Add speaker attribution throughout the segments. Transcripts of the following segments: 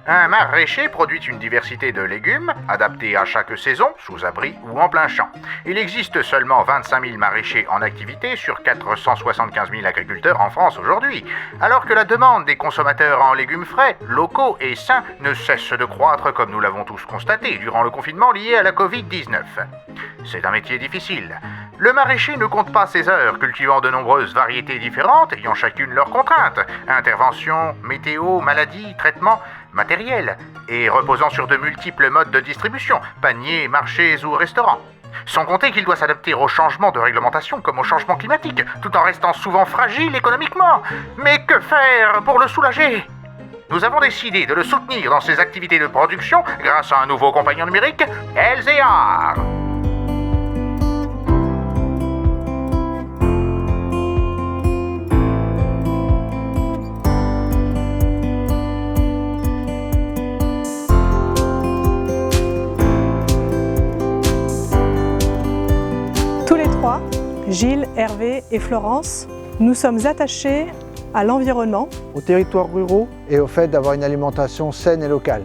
Speaker 1: Un maraîcher produit une diversité de légumes, adaptés à chaque saison, sous abri ou en plein champ. Il existe seulement 25 000 maraîchers en activité sur 475 000 agriculteurs en France aujourd'hui, alors que la demande des consommateurs en légumes frais, locaux et sains ne cesse de croître comme nous l'avons tous constaté durant le confinement lié à la Covid-19. C'est un métier difficile. Le maraîcher ne compte pas ses heures, cultivant de nombreuses variétés différentes, ayant chacune leurs contraintes, interventions, météo, maladies, traitements, matériel, et reposant sur de multiples modes de distribution, paniers, marchés ou restaurants. Sans compter qu'il doit s'adapter aux changements de réglementation comme au changement climatique, tout en restant souvent fragile économiquement. Mais que faire pour le soulager ? Nous avons décidé de le soutenir dans ses activités de production grâce à un nouveau compagnon numérique, LZR.
Speaker 2: Gilles, Hervé et Florence, nous sommes attachés à l'environnement,
Speaker 3: aux territoires ruraux
Speaker 4: et au fait d'avoir une alimentation saine et locale.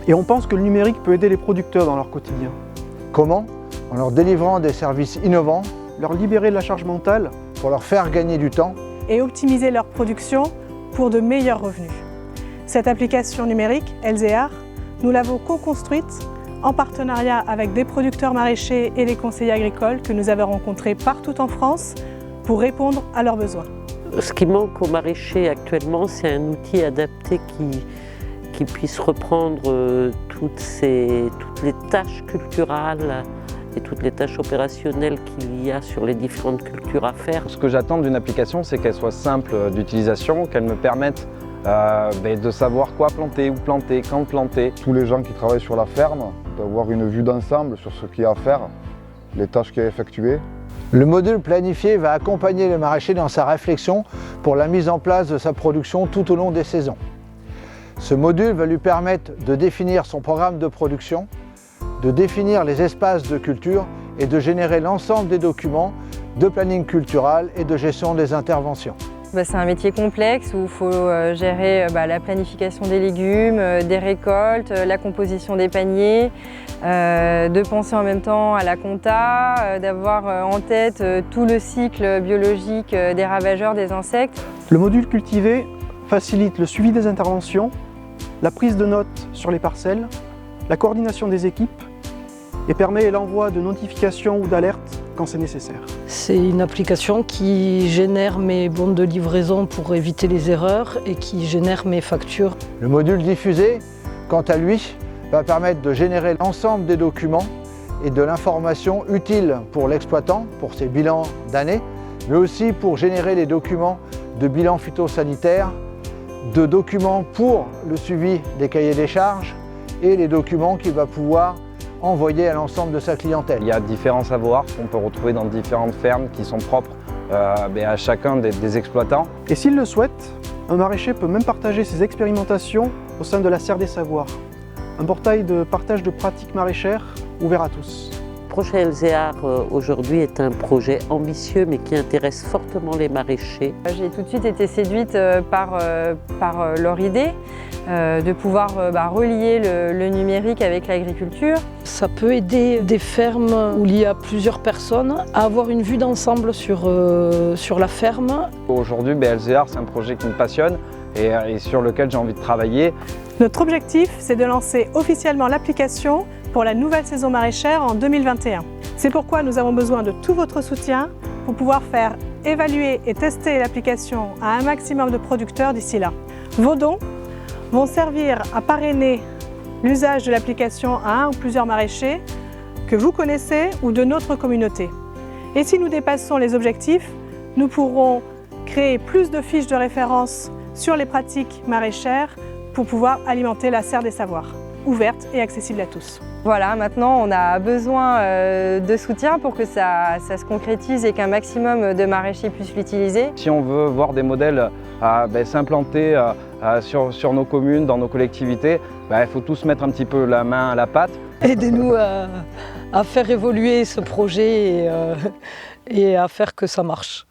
Speaker 3: Et on pense que le numérique peut aider les producteurs dans leur quotidien.
Speaker 4: Comment ? En leur délivrant des services innovants,
Speaker 3: leur libérer de la charge mentale,
Speaker 4: pour leur faire gagner du temps
Speaker 2: et optimiser leur production pour de meilleurs revenus. Cette application numérique, LZR, nous l'avons co-construite en partenariat avec des producteurs maraîchers et les conseillers agricoles que nous avons rencontrés partout en France pour répondre à leurs besoins.
Speaker 5: Ce qui manque aux maraîchers actuellement, c'est un outil adapté qui puisse reprendre toutes les tâches culturales et toutes les tâches opérationnelles qu'il y a sur les différentes cultures à faire.
Speaker 6: Ce que j'attends d'une application, c'est qu'elle soit simple d'utilisation, qu'elle me permette de savoir quoi planter, où planter, quand planter.
Speaker 7: Tous les gens qui travaillent sur la ferme, d'avoir une vue d'ensemble sur ce qu'il y a à faire, les tâches qu'il y a à effectuer.
Speaker 4: Le module planifié va accompagner le maraîcher dans sa réflexion pour la mise en place de sa production tout au long des saisons. Ce module va lui permettre de définir son programme de production, de définir les espaces de culture et de générer l'ensemble des documents de planning cultural et de gestion des interventions.
Speaker 8: C'est un métier complexe où il faut gérer la planification des légumes, des récoltes, la composition des paniers, de penser en même temps à la compta, d'avoir en tête tout le cycle biologique des ravageurs, des insectes.
Speaker 3: Le module cultivé facilite le suivi des interventions, la prise de notes sur les parcelles, la coordination des équipes et permet l'envoi de notifications ou d'alertes quand c'est nécessaire.
Speaker 9: C'est une application qui génère mes bons de livraison pour éviter les erreurs et qui génère mes factures.
Speaker 4: Le module diffusé, quant à lui, va permettre de générer l'ensemble des documents et de l'information utile pour l'exploitant, pour ses bilans d'année, mais aussi pour générer les documents de bilan phytosanitaire, de documents pour le suivi des cahiers des charges et les documents qu'il va pouvoir envoyer à l'ensemble de sa clientèle.
Speaker 6: Il y a différents savoirs qu'on peut retrouver dans différentes fermes qui sont propres à chacun des exploitants.
Speaker 3: Et s'il le souhaite, un maraîcher peut même partager ses expérimentations au sein de la Serre des Savoirs, un portail de partage de pratiques maraîchères ouvert à tous.
Speaker 5: Le projet LZR aujourd'hui est un projet ambitieux mais qui intéresse fortement les maraîchers.
Speaker 8: J'ai tout de suite été séduite par leur idée de pouvoir relier le numérique avec l'agriculture.
Speaker 9: Ça peut aider des fermes où il y a plusieurs personnes à avoir une vue d'ensemble sur la ferme.
Speaker 6: Aujourd'hui, LZR, c'est un projet qui me passionne et sur lequel j'ai envie de travailler.
Speaker 2: Notre objectif, c'est de lancer officiellement l'application pour la nouvelle saison maraîchère en 2021. C'est pourquoi nous avons besoin de tout votre soutien pour pouvoir faire évaluer et tester l'application à un maximum de producteurs d'ici là. Vos dons vont servir à parrainer l'usage de l'application à un ou plusieurs maraîchers que vous connaissez ou de notre communauté. Et si nous dépassons les objectifs, nous pourrons créer plus de fiches de référence sur les pratiques maraîchères pour pouvoir alimenter la Serre des Savoirs, ouverte et accessible à tous.
Speaker 8: Voilà, maintenant on a besoin de soutien pour que ça se concrétise et qu'un maximum de maraîchers puissent l'utiliser.
Speaker 6: Si on veut voir des modèles s'implanter sur nos communes, dans nos collectivités, il faut tous mettre un petit peu la main à la pâte.
Speaker 9: Aidez-nous à faire évoluer ce projet et à faire que ça marche.